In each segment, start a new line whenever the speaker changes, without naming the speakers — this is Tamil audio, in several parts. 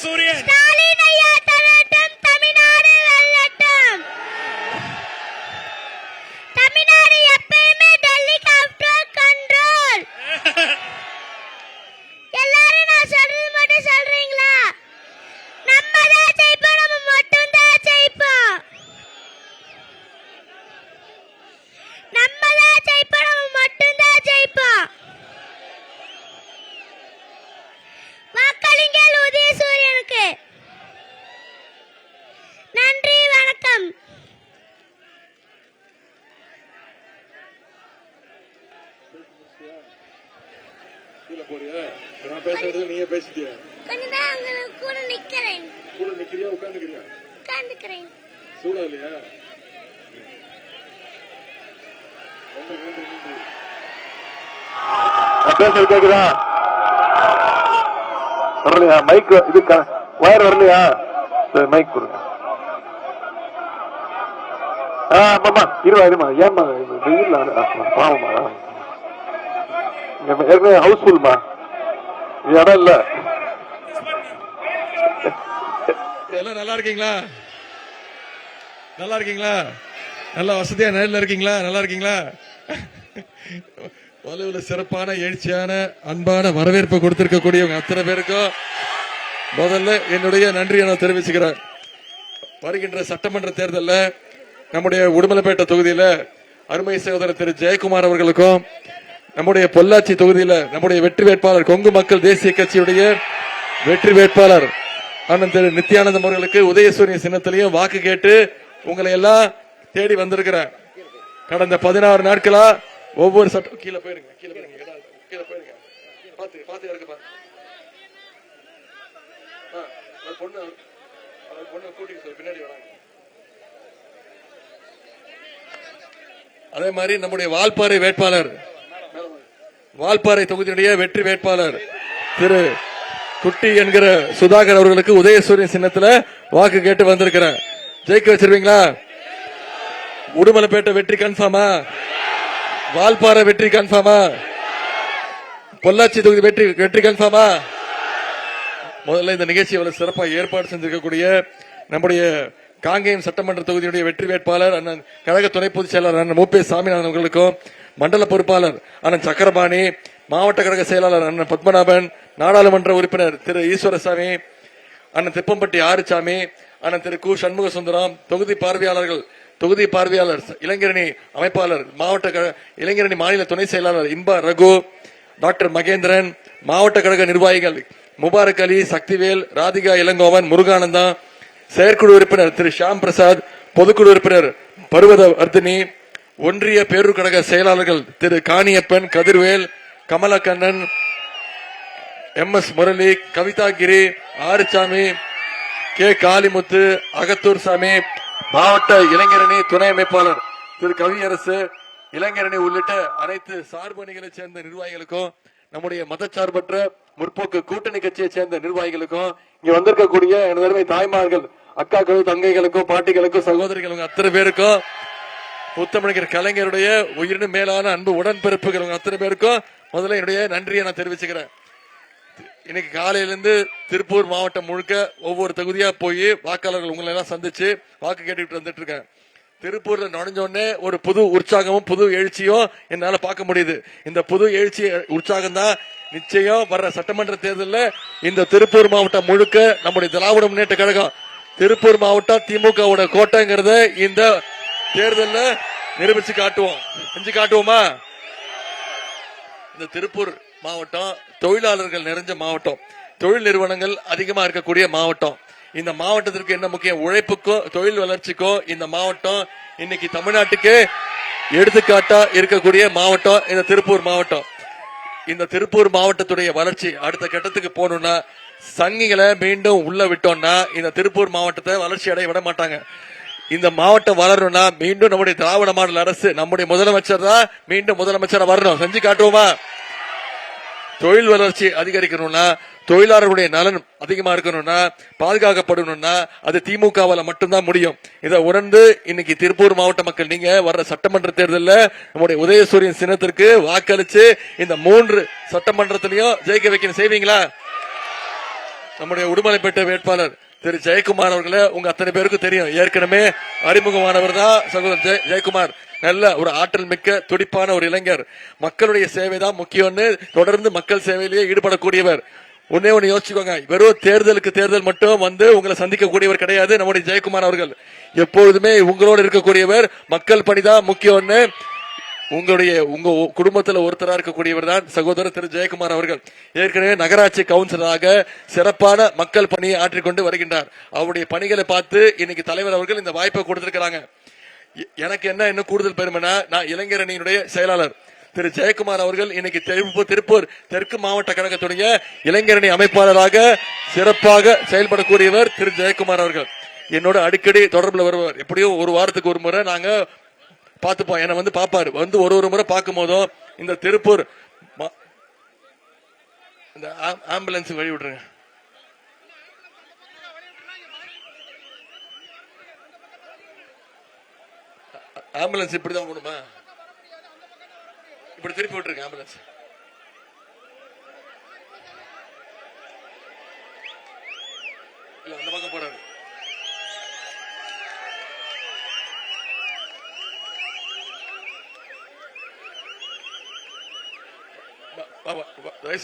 உதயசூரியன்
ஸ்டாலின் ஐயா தரட்டும், தமிழ்நாடு வெல்லட்டும். தமிழ்நாடு எப்பயுமே டெல்லிக்கு ஆஃப்டர் கண்ட்ரோல். எல்லாரும் நான் சொல்றது மட்டும் சொல்றீங்களா? நம்ம தான் ஜெயிப்போம், நம்ம மட்டும் தான் ஜெயிப்போம். நம்ம தான் ஜெயிப்போம், நம்ம மட்டும் தான் ஜெயிப்போம். வாக்களிங்கள் உதயசூரியனுக்கு. நன்றி, வணக்கம்.
நான் பேசுறது நீங்க பேசிட்டியா?
கொஞ்சம் அங்க கூட நிக்கிறேன்.
கூட நிக்கிறியா உட்கார்ந்துக்கிறியா?
உட்கார்ந்துக்கிறேன்.
சூடா இல்லையா? பேசுறது கேக்குதா? வரலையா? மைக் இது வயர் வரலையா? மைக் கொடுங்க. ஆமாமா, இருமா ஏமா வெயில் பாவமா ஏற்கனவே ஹவுஸ்ஃபுல்மா, இடம் இல்ல.
எல்லாம் நல்லா இருக்கீங்களா? நல்லா இருக்கீங்களா? நல்லா வசதியா நேரில் இருக்கீங்களா? நல்லா இருக்கீங்களா? வலுவில் சிறப்பான எழுச்சியான அன்பான வரவேற்பு கொடுத்திருக்கக்கூடியவங்க அத்தனை பேருக்கும் முதல்ல என்னுடைய நன்றியை நான் தெரிவிச்சுக்கிறேன். வருகின்ற சட்டமன்ற தேர்தலில் நம்முடைய உடுமலைப்பேட்டை தொகுதியில் அருமை சகோதரர் திரு ஜெயக்குமார் அவர்களுக்கும், நம்முடைய பொள்ளாச்சி தொகுதியில் நம்முடைய வெற்றி வேட்பாளர் கொங்கு மக்கள் தேசிய கட்சியுடைய வெற்றி வேட்பாளர் அண்ணன் திரு நித்யானந்தம் அவர்களுக்கு உதயசூரியன் சின்னத்திலையும் வாக்கு கேட்டு உங்களை எல்லாம் தேடி வந்திருக்கிறேன். கடந்த 16 நாட்களா ஒவ்வொரு சட்டம் கீழே போயிருங்க, கீழே போயிருங்க, கீழே போயிருங்க, பாத்து பாத்து இருக்கு. பொண்ணு கூட்டிட்டு பின்னாடி வராங்க. அதே மாதிரி நம்முடைய வால்பாறை வேட்பாளர், வால்பாறை தொகுதியுடைய வெற்றி வேட்பாளர் திரு குட்டி என்கிற சுதாகர் அவர்களுக்கு உதயசூரியன் சின்னத்துல வாக்கு கேட்டு வந்திருக்கிறேன். ஜெயிக்க வச்சிருவீங்களா? உடுமலைப்பேட்டை வெற்றி கன்ஃபார்மா? வால்பாறை வெற்றி கன்ஃபார்மா? பொள்ளாச்சி தொகுதி வெற்றி கன்ஃபார்மா? முதல்ல இந்த நிகழ்ச்சி அவ்வளவு சிறப்பாக ஏற்பாடு செஞ்சிருக்கக்கூடிய நம்முடைய காங்கேயம் சட்டமன்ற தொகுதியுடைய வெற்றி வேட்பாளர் அண்ணன் கழக துணை பொதுச் செயலாளர் அண்ணன் மூப்பே சாமிநாதன் அவர்களுக்கும், மண்டல பொறுப்பாளர் அண்ணன் சக்கரபாணி, மாவட்ட கழக செயலாளர் அண்ணன் பத்மநாபன், நாடாளுமன்ற உறுப்பினர் திரு ஈஸ்வரசாமி, அண்ணன் திப்பம்பட்டி ஆறுசாமி, அண்ணன் திரு கு சண்முக சுந்தரம், தொகுதி பார்வையாளர் இளைஞரணி அமைப்பாளர், மாவட்ட இளைஞரணி மாநில துணை செயலாளர் இன்பா ரகு, டாக்டர் மகேந்திரன், மாவட்ட கழக நிர்வாகிகள் முபாரக் அலி, சக்திவேல், ராதிகா இளங்கோவன், முருகானந்தா, செயற்குழு உறுப்பினர் திரு ஷாம் பிரசாத், பொதுக்குழு உறுப்பினர் பர்வத வர்தினி, ஒன்றிய பேரூர் கழக செயலாளர்கள் திரு காணியப்பன், கதிர்வேல், கமலக்கண்ணன், MS முரளி, கவிதாகிரி, ஆறுசாமி, கே காளிமுத்து, அகத்தூர் சாமி, மாவட்ட இளைஞரணி துணை அமைப்பாளர் திரு கவியரசு, இளைஞரணி உள்ளிட்ட அனைத்து சார்பணிகளை சேர்ந்த நிர்வாகிகளுக்கும், நம்முடைய மதச்சார்பற்ற முற்போக்கு கூட்டணி கட்சியை சேர்ந்த நிர்வாகிகளுக்கும், இங்க வந்திருக்கக்கூடிய எனது தாய்மார்கள், அக்காக்களும், தங்கைகளுக்கும், பாட்டிகளுக்கும், சகோதரிகளுக்கும் அத்தனை பேருக்கும், முத்தமிழர் கலைஞருடைய உயிரினும் மேலான அன்பு உடன்பிறப்புகள் அத்தனை பேருக்கும் முதல்ல என்னுடைய நன்றியை நான் தெரிவிச்சுக்கிறேன். இன்னைக்கு காலையிலிருந்து திருப்பூர் மாவட்டம் முழுக்க ஒவ்வொரு தொகுதியா போய் வாக்காளர்கள் உங்களை எல்லாம் சந்திச்சு வாக்கு கேட்டுட்டு வந்துட்டு இருக்கேன். திருப்பூர்ல நுழைஞ்சோடனே ஒரு புது உற்சாகமும் புது எழுச்சியும் என்னால பார்க்க முடியுது. இந்த புது எழுச்சி உற்சாகம் தான் நிச்சயம் வர்ற சட்டமன்ற தேர்தலில் இந்த திருப்பூர் மாவட்டம் முழுக்க நம்முடைய திராவிட முன்னேற்ற கழகம் திருப்பூர் மாவட்டம் திமுகவோட கோட்டைங்கிறத இந்த தேர்தலில் நிரூபிச்சு காட்டுவோம். செஞ்சு காட்டுவோமா? இந்த திருப்பூர் மாவட்டம் தொழிலாளர்கள் நிறைஞ்ச மாவட்டம், தொழில் நிறுவனங்கள் அதிகமா இருக்கக்கூடிய மாவட்டம். இந்த மாவட்டத்திற்கு என்ன முக்கியம்? உழைப்புக்கும் தொழில் வளர்ச்சிக்கும் இந்த மாவட்டம் இன்னைக்கு தமிழ்நாட்டுக்கு எடுத்துக்காட்டா இருக்கக்கூடிய மாவட்டம் இந்த திருப்பூர் மாவட்டம். இந்த திருப்பூர் மாவட்டத்துடைய வளர்ச்சி அடுத்த கட்டத்துக்கு போகணும்னா, சங்கிகளை மீண்டும் உள்ள விட்டோம்னா இந்த திருப்பூர் மாவட்டத்தை வளர்ச்சி அடைய விட மாட்டாங்க. இந்த மாவட்டம் வளரணும்னா மீண்டும் நம்முடைய திராவிட மாடல் அரசு, நம்முடைய முதலமைச்சர் தான் மீண்டும் முதலமைச்சரா வரணும். செஞ்சு காட்டுவோமா? தொழில் வளர்ச்சி அதிகரிக்கணும்னா, தொழிலாளர்களுடைய நலன் அதிகமா இருக்கணும்னா, பாதுகாக்கப்படணும்னா அது திமுகவால மட்டும்தான் முடியும். இதை உணர்ந்து இன்னைக்கு திருப்பூர் மாவட்ட மக்கள் நீங்க வர்ற சட்டமன்ற தேர்தலில் நம்முடைய உதயசூரியன் சின்னத்திற்கு வாக்களிச்சு இந்த 3 சட்டமன்றத்திலையும் ஜெயிக்க வைக்கணும். செய்வீங்களா? நம்முடைய உடுமலைப்பேட்டை வேட்பாளர் திரு ஜெயக்குமார் அவர்களே உங்க அத்தனை பேருக்கும் தெரியும், ஏற்கனவே அறிமுகமானவர் தான் சகோதரர் ஜெயக்குமார். நல்ல ஒரு ஆற்றல் மிக்க துடிப்பான ஒரு இளைஞர். மக்களுடைய சேவை தான் முக்கியம்னு தொடர்ந்து மக்கள் சேவையிலேயே ஈடுபடக்கூடியவர். ஒன்னே ஒன்னு யோசிச்சுக்கோங்க, வெறும் தேர்தல் மட்டும் வந்து உங்களை சந்திக்கக்கூடியவர் கிடையாது நம்முடைய ஜெயக்குமார் அவர்கள். எப்பொழுதுமே உங்களோடு இருக்கக்கூடியவர். மக்கள் பணிதான் முக்கியம்னு உங்க குடும்பத்தில் ஒருத்தரா இருக்கக்கூடியவர் தான் சகோதரர் திரு ஜெயக்குமார் அவர்கள். ஏற்கனவே நகராட்சி கவுன்சிலராக சிறப்பான மக்கள் பணியை ஆற்றிக்கொண்டு வருகின்றார். அவருடைய பணிகளை பார்த்து இன்னைக்கு தலைவர் அவர்கள் இந்த வாய்ப்பை கொடுத்திருக்கிறாங்க. எனக்கு என்ன இன்னும் கூடுதல் பெருமைனா, நான் இளைஞரணியினுடைய செயலாளர் திரு ஜெயக்குமார் அவர்கள் இன்னைக்கு திருப்பூர் தெற்கு மாவட்ட கழகத்துடைய இளைஞரணி அமைப்பாளராக சிறப்பாக செயல்படக்கூடியவர் திரு ஜெயக்குமார் அவர்கள். என்னோட அடிக்கடி தொடர்புல வருவார். எப்படியும் ஒரு வாரத்துக்கு ஒரு முறை நாங்க பாத்துப்போம். என்ன வந்து பாப்பாரு. வந்து ஒரு முறை பார்க்கும் போதும் இந்த திருப்பூர் இந்த ஆம்புலன்ஸ் வழி விட்டுருங்க. ஆம்புலன்ஸ் இப்படிதான் போடுமா? இப்படி திருப்பி விட்டுருங்க ஆம்புலன்ஸ். இல்ல அந்த பக்கம் போறாரு.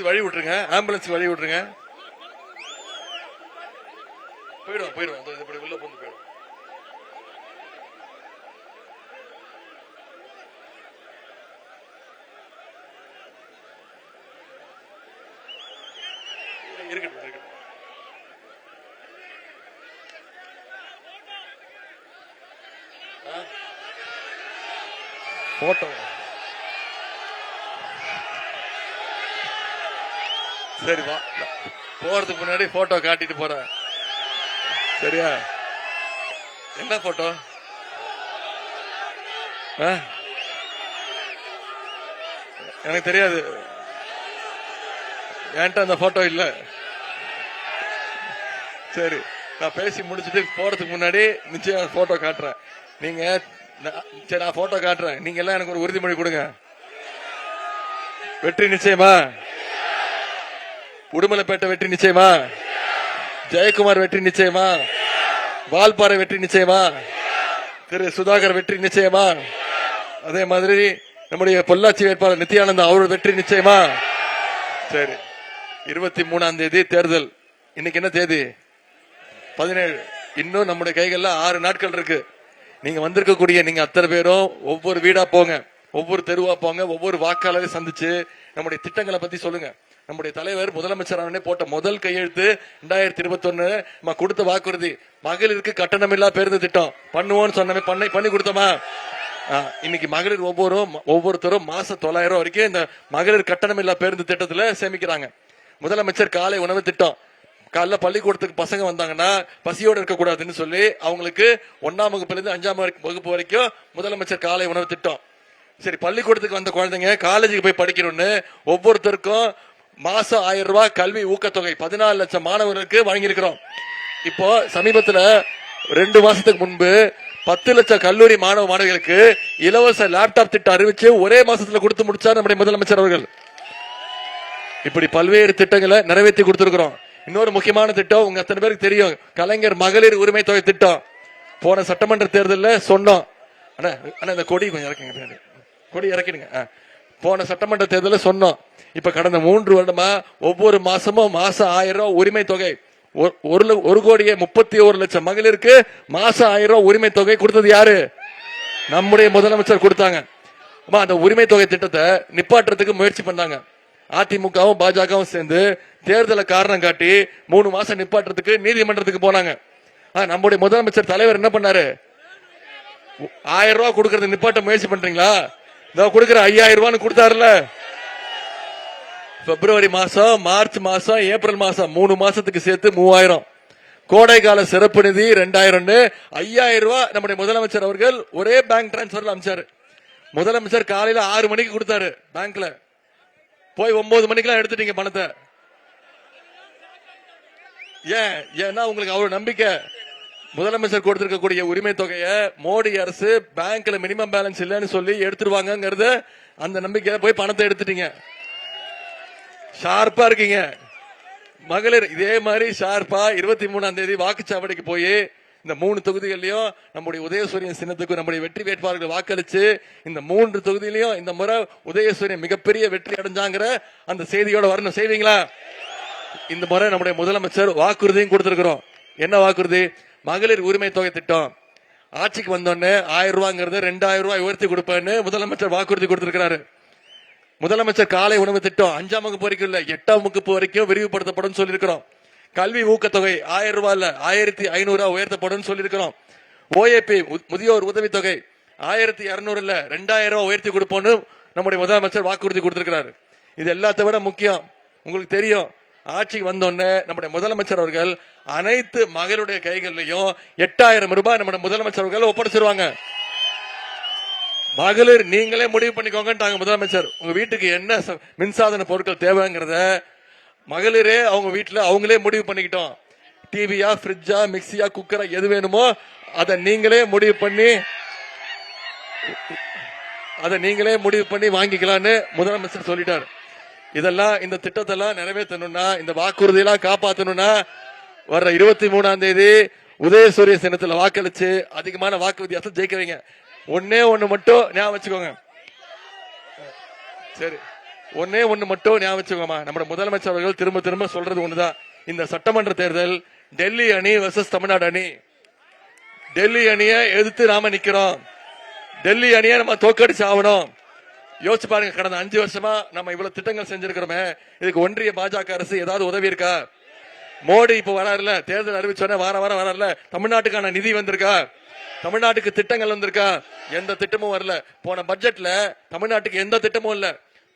வழி விட்டுருங்க, ஆம்புலன்ஸ் வழி விட்டுருங்க. போயிடும் இப்படி உள்ள போந்து போயிடும். இருக்கட்டும். போட்டோ சரி, வா. போறதுக்கு முன்னாடி போட்டோ காட்டிட்டு போற. சரியா? என்ன போட்டோ? எனக்கு தெரியாது, என்கிட்ட அந்த போட்டோ இல்ல. சரி, நான் பேசி முடிச்சுட்டு போறதுக்கு முன்னாடி நிச்சயம் போட்டோ காட்டுறேன். நீங்க சரி, நான் போட்டோ காட்டுறேன். நீங்க எல்லாம் எனக்கு ஒரு உறுதிமொழி கொடுங்க. வெற்றி நிச்சயமா? உடுமலைப்பேட்டை வெற்றி நிச்சயமா? ஜெயக்குமார் வெற்றி நிச்சயமா? வால்பாறை வெற்றி நிச்சயமா? திரு சுதாகர் வெற்றி நிச்சயமா? அதே மாதிரி நம்முடைய பொள்ளாச்சி வேட்பாளர் நித்யானந்தா அவர் வெற்றி நிச்சயமா? சரி, 23ஆம் தேதி தேர்தல். இன்னைக்கு என்ன தேதி? 17. இன்னும் நம்முடைய கைகள்ல 6 நாட்கள் இருக்கு. நீங்க வந்திருக்கக்கூடிய நீங்க அத்தனை பேரும் ஒவ்வொரு வீடா போங்க, ஒவ்வொரு தெருவா போங்க, ஒவ்வொரு வாக்காளரை சந்திச்சு நம்முடைய திட்டங்களை பத்தி சொல்லுங்க. நம்முடைய தலைவர் முதலமைச்சர் போட்ட முதல் கையெழுத்து 2021 நம்ம கொடுத்த வாக்குறுதி, மகளிருக்கு கட்டணமில்லா பேருந்து திட்டம் பண்ணுவோம்னு சொன்ன பண்ணி கொடுத்தோமா? இன்னைக்கு மகளிர் ஒவ்வொருத்தரும் மாசம் 900 வரைக்கும் இந்த மகளிர் கட்டணமில்லா பேருந்து திட்டத்துல சேமிக்கிறாங்க. முதலமைச்சர் காலை உணவு திட்டம், காலைல பள்ளிக்கூடத்துக்கு பசங்க வந்தாங்கன்னா பசியோடு இருக்கக்கூடாதுன்னு சொல்லி அவங்களுக்கு 1ஆம் வகுப்புல இருந்து 5ஆம் வகுப்பு வரைக்கும் முதலமைச்சர் காலை உணவு திட்டம். சரி, பள்ளிக்கூடத்துக்கு வந்த குழந்தைங்க காலேஜுக்கு போய் படிக்கணும்னு ஒவ்வொருத்தருக்கும் மாசம் 1000 ரூபாய் கல்வி ஊக்கத்தொகை 14 லட்சம் மாணவர்களுக்கு வழங்கியிருக்கிறோம். இப்போ சமீபத்துல 2 மாசத்துக்கு முன்பு 10 லட்சம் கல்லூரி மாணவர்களுக்கு இலவச லேப்டாப் திட்டம் அறிவிச்சு ஒரே மாசத்துல கொடுத்து முடிச்சார் நம்முடைய முதலமைச்சர் அவர்கள். இப்படி பல்வேறு திட்டங்களை நிறைவேற்றி கொடுத்திருக்கிறோம். இன்னொரு முக்கியமான திட்டம் உங்க அத்தனை பேருக்கு தெரியும், கலைஞர் மகளிர் உரிமை தொகை திட்டம். போன சட்டமன்ற தேர்தலில் சொன்னோம். இந்த கொடி கொஞ்சம் இறக்குங்க, கொடி இறக்கிடுங்க. போன சட்டமன்ற தேர்தலில் சொன்னோம். இப்ப கடந்த 3 வருடமா ஒவ்வொரு மாசமும் 1000 ரூபாய் உரிமை தொகை, 1,31,00,000 மகளிருக்கு மாசம் 1000 ரூபாய் உரிமை தொகை கொடுத்தது யாரு? நம்முடைய முதலமைச்சர் கொடுத்தாங்க. அந்த உரிமை தொகை திட்டத்தை நிப்பாட்டுறதுக்கு முயற்சி பண்ணாங்க. அதிமுகவும் பாஜகவும் சேர்ந்து தேர்தலை காரணம் காட்டி 3 மாசம் நிப்பாட்டுறதுக்கு நீதிமன்றத்துக்கு போனாங்க. நம்முடைய முதலமைச்சர் தலைவர் என்ன பண்ணாரு? 1000 ரூபாய் கொடுக்கறது நிப்பாட்ட முயற்சி பண்றீங்களா? கொடுக்கிற 5000 ரூபான்னு கொடுத்தாருல. பிப்ரவரி மாசம், மார்ச் மாசம், ஏப்ரல் மாசம் 3 மாசத்துக்கு சேர்த்து 3000, கோடை கால சிறப்பு நிதி 2000, 5000 ரூபாய் நம்முடைய முதலமைச்சர் அவர்கள் ஒரே பேங்க் டிரான்ஸ்பர்ல அமைச்சாரு. முதலமைச்சர் காலையில 6 மணிக்கு கொடுத்தாரு பேங்க்ல, போய் 9 மணிக்கெல்லாம் எடுத்துட்டீங்க பணத்தை. ஏன்னா உங்களுக்கு அவ்வளவு நம்பிக்கை. முதலமைச்சர் கொடுத்திருக்கக்கூடிய உரிமை தொகையை மோடி அரசு பேங்க்ல மினிமம் பேலன்ஸ் இல்லன்னு சொல்லி எடுத்துருவாங்கிறது அந்த நம்பிக்கையில போய் பணத்தை எடுத்துட்டீங்க. ஷார்ப்பா இருக்கீங்க. மகளிர் இதே மாதிரி ஷார்ப்பா 23ஆம் தேதி வாக்குச்சாவடிக்கு போய் இந்த 3 தொகுதிகளையும் நம்முடைய உதயசூரியன் சின்னத்துக்கு நம்முடைய வெற்றி வேட்பாளர்கள் வாக்களிச்சு இந்த 3 தொகுதியிலையும் இந்த முறை உதயசூரியன் மிகப்பெரிய வெற்றி அடைஞ்சாங்கிற அந்த செய்தியோட வரணும். செய்வீங்களா? இந்த முறை நம்முடைய முதலமைச்சர் வாக்குறுதியும் கொடுத்திருக்கிறோம். என்ன வாக்குறுதி? மகளிர் உரிமை தொகை திட்டம் ஆட்சிக்கு வந்தோடனே 1000 ரூபாங்கிறது 2000 ரூபாய் உயர்த்தி கொடுப்பேன்னு முதலமைச்சர் வாக்குறுதி கொடுத்திருக்கிறாரு. முதலமைச்சர் காலை உணவு திட்டம் 5ஆம் வகுப்பு வரைக்கும் இல்ல 8ஆம் வகுப்பு வரைக்கும் விரிவுபடுத்தப்படும் சொல்லியிருக்கிறோம். கல்வி ஊக்கத்தொகை 1000 ரூபாய் 1500 உயர்த்தப்படும் சொல்லியிருக்கிறோம். ஓஏபி முதியோர் உதவித்தொகை 1200 இல்ல 2000 ரூபாய் உயர்த்தி கொடுப்போம்னு நம்முடைய முதலமைச்சர் வாக்குறுதி கொடுத்திருக்கிறாரு. இது எல்லாத்தை விட முக்கியம், உங்களுக்கு தெரியும், ஆட்சிக்கு வந்தோடனே நம்முடைய முதலமைச்சர் அவர்கள் அனைத்து மகளுடைய கைகளிலையும் 8000 ரூபாய் நம்முடைய முதலமைச்சர் அவர்கள் ஒப்படைச்சிருவாங்க. மகளிர் நீங்களே முடிவு பண்ணிக்கோங்க முதலமைச்சர். உங்க வீட்டுக்கு என்ன மின்சாதன பொருட்கள் தேவைங்கிறத மகளிரே அவங்க வீட்டுல அவங்களே முடிவு பண்ணிக்கிட்டோம். டிவியா, பிரிட்ஜா, மிக்சியா, குக்கரா எது வேணுமோ அதை நீங்களே முடிவு பண்ணி வாங்கிக்கலான்னு முதலமைச்சர் சொல்லிட்டார். இதெல்லாம் இந்த திட்டத்தெல்லாம் நிறைவேற்றணும்னா, இந்த வாக்குறுதியெல்லாம் காப்பாற்றணும்னா வர்ற 23ஆம் தேதி உதயசூரிய சின்னத்துல வாக்களிச்சு அதிகமான வாக்கு வித்தியாசம் ஜெயிக்க வைங்க. ஒன்னே ஒண்ணு மட்டும் ஞாபகம் வச்சுக்கோங்க. சரி, ஒன்னே ஒண்ணு மட்டும் ஞாபகம் வச்சுக்கோமா. நம்ம முதலமைச்சர் அவர்கள் திரும்ப திரும்ப சொல்றது ஒண்ணுதான். இந்த சட்டமன்ற தேர்தல் டெல்லி அணி வெர்சஸ் தமிழ்நாடு அணி. டெல்லி அணியை எதிர்த்து நாம நிக்கிறோம். டெல்லி அணியை நம்ம தோக்கடிச்சு ஆகணும். யோசிச்சு பாருங்க, கடந்த 5 வருஷமா நம்ம இவ்வளவு திட்டங்கள் செஞ்சிருக்கிறோமே, இதுக்கு ஒன்றிய பாஜக அரசு ஏதாவது உதவி இருக்கா? மோடி இப்ப வராருல, தேர்தல் அறிவிச்சோன்னே வாரம் வராருல, தமிழ்நாட்டுக்கான நிதி வந்திருக்கா? தமிழ்நாட்டுக்கு திட்டங்கள் வந்திருக்கா? எந்த திட்டமும் வரல. போன பட்ஜெட்ல தமிழ்நாட்டுக்கு எந்த திட்டமும் இல்ல.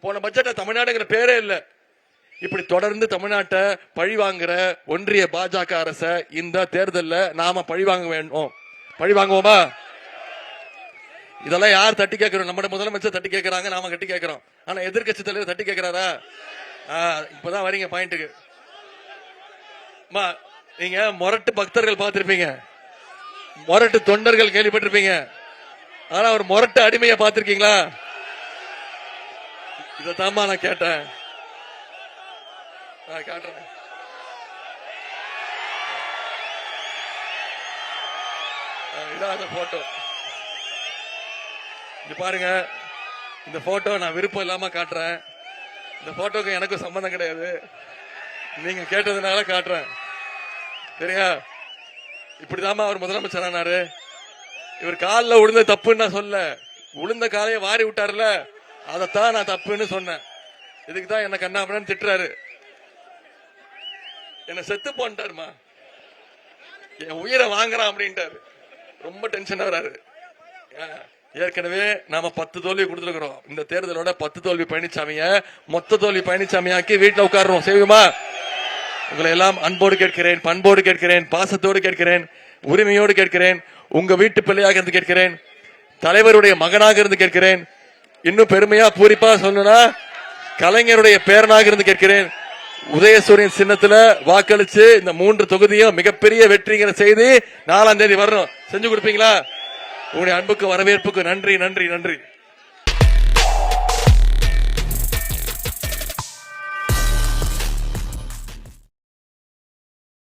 போன பட்ஜெட்ல தமிழ்நாடுங்கிற பேரே இல்ல. இப்படி தொடர்ந்து தமிழ்நாட்டை பழி வாங்குற ஒன்றிய பாஜக அரச இந்த தேர்தல்ல நாம பழி வாங்க வேண்டும். பழி வாங்குவோமா? இதெல்லாம் யார் தட்டி கேட்கிறோம்? நம்ம முதலமைச்சர் தட்டி கேட்கிறாங்க, நாம கட்டி கேட்கிறோம். ஆனா எதிர்கட்சி தலைவர் தட்டி கேட்கிறாரா? இப்பதான் வரீங்க பாயிண்ட்டுக்கு. நீங்க மொரட்டு பக்தர்கள் பார்த்திருப்பீங்க, மொரட்டு தொண்டர்கள் கேள்விப்பட்டிருப்பீங்க. ஆனா ஒரு மொரட்டு அடிமையை பார்த்திருக்கீங்களா? இதத்தாமா நான் கேட்டேன். காட்டுறேன். இதான் அந்த போட்டோ. இது பாருங்க, இந்த போட்டோ நான் விருப்பம் இல்லாம காட்டுறேன். இந்த போட்டோக்கு எனக்கும் சம்பந்தம் கிடையாது, நீங்க கேட்டதுனால காட்டுறேன். சரியா? இப்படிதாமா அவர் முதலமைச்சர் ஆனாரு. இவர் காலில் விழுந்த தப்புன்னு நான் சொல்ல, விழுந்த காலையை வாரி விட்டாருல, அதத்தான் நான் தப்புன்னு சொன்னேன். இதுக்கு தான் என்ன கண்ணாமன்னு திட்டுறாரு. என்ன செத்து போன்ட்டாருமா, என் உயிரை வாங்குறான் அப்படின்ட்டாரு. ரொம்ப டென்ஷன் வராரு. ஏற்கனவே நாம 10 தோல்வி கொடுத்துருக்கிறோம். இந்த தேர்தலோட 10 தோல்வி பழனிசாமிய மொத்த தோல்வி பழனிசாமியாக்கி வீட்டுல உட்கார்றோம். செய்வோமா? உங்களை எல்லாம் அன்போடு கேட்கிறேன், பண்போடு கேட்கிறேன், பாசத்தோடு கேட்கிறேன், உரிமையோடு கேட்கிறேன், உங்க வீட்டு பிள்ளையாக இருந்து கேட்கிறேன், தலைவருடைய மகனாக இருந்து கேட்கிறேன், இன்னும் பெருமையா பூரிப்பா சொல்லணும்னா கலைஞருடைய பேரனாக இருந்து கேட்கிறேன். உதயசூரியன் சின்னத்துல வாக்களிச்சு இந்த 3 தொகுதியும் மிகப்பெரிய வெற்றிங்கிற செய்தி 4ஆம் தேதி வரணும். செஞ்சு கொடுப்பீங்களா? உங்களுடைய அன்புக்கு வரவேற்புக்கு நன்றி நன்றி நன்றி.